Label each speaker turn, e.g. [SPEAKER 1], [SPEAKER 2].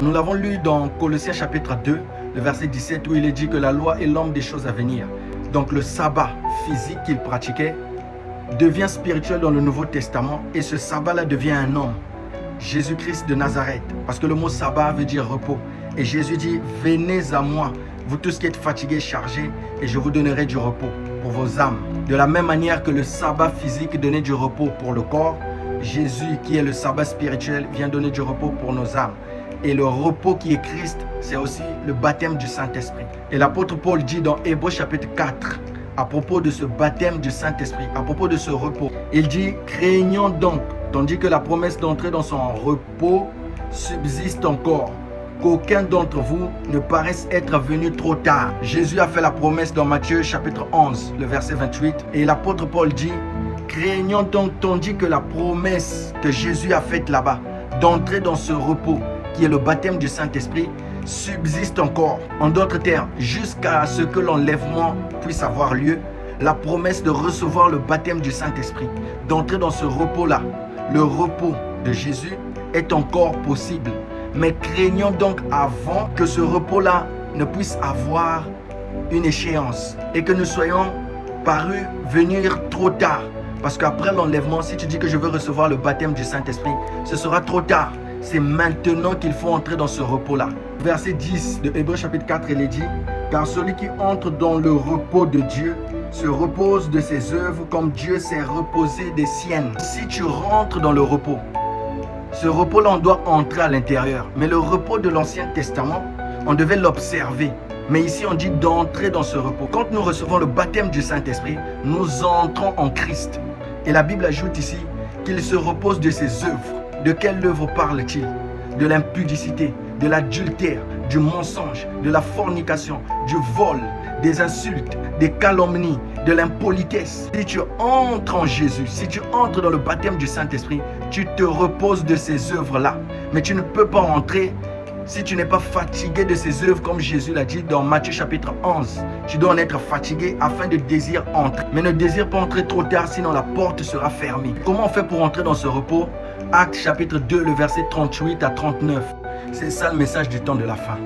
[SPEAKER 1] Nous l'avons lu dans Colossiens chapitre 2, le verset 17, où il est dit que la loi est l'homme des choses à venir. Donc le sabbat physique qu'il pratiquait devient spirituel dans le Nouveau Testament, et ce sabbat-là devient un homme, Jésus-Christ de Nazareth, parce que le mot sabbat veut dire repos. Et Jésus dit, venez à moi, vous tous qui êtes fatigués, chargés, et je vous donnerai du repos pour vos âmes. De la même manière que le sabbat physique donnait du repos pour le corps, Jésus, qui est le sabbat spirituel, vient donner du repos pour nos âmes. Et le repos qui est Christ, c'est aussi le baptême du Saint-Esprit. Et l'apôtre Paul dit dans Hébreux chapitre 4, à propos de ce baptême du Saint-Esprit, à propos de ce repos, il dit, craignons donc, tandis que la promesse d'entrer dans son repos subsiste encore, qu'aucun d'entre vous ne paraisse être venu trop tard. Jésus a fait la promesse dans Matthieu chapitre 11, le verset 28, et l'apôtre Paul dit, craignons donc, tandis que la promesse que Jésus a faite là-bas, d'entrer dans ce repos, qui est le baptême du Saint-Esprit, subsiste encore. En d'autres termes, jusqu'à ce que l'enlèvement puisse avoir lieu, la promesse de recevoir le baptême du Saint-Esprit, d'entrer dans ce repos-là, le repos de Jésus, est encore possible. Mais craignons donc avant que ce repos-là ne puisse avoir une échéance et que nous soyons parus venir trop tard. Parce qu'après l'enlèvement, si tu dis que je veux recevoir le baptême du Saint-Esprit, ce sera trop tard. C'est maintenant qu'il faut entrer dans ce repos-là. Verset 10 de Hébreux chapitre 4, il est dit, car celui qui entre dans le repos de Dieu se repose de ses œuvres comme Dieu s'est reposé des siennes. Si tu rentres dans le repos, ce repos-là, on doit entrer à l'intérieur. Mais le repos de l'Ancien Testament, on devait l'observer. Mais ici, on dit d'entrer dans ce repos. Quand nous recevons le baptême du Saint-Esprit, nous entrons en Christ. Et la Bible ajoute ici qu'il se repose de ses œuvres. De quelle œuvre parle-t-il? De l'impudicité, de l'adultère, du mensonge, de la fornication, du vol, des insultes, des calomnies, de l'impolitesse. Si tu entres en Jésus, si tu entres dans le baptême du Saint-Esprit, tu te reposes de ces œuvres-là. Mais tu ne peux pas entrer si tu n'es pas fatigué de ces œuvres, comme Jésus l'a dit dans Matthieu chapitre 11. Tu dois en être fatigué afin de désirer entrer. Mais ne désire pas entrer trop tard, sinon la porte sera fermée. Comment on fait pour entrer dans ce repos? Actes chapitre 2, le verset 38 à 39. C'est ça le message du temps de la fin.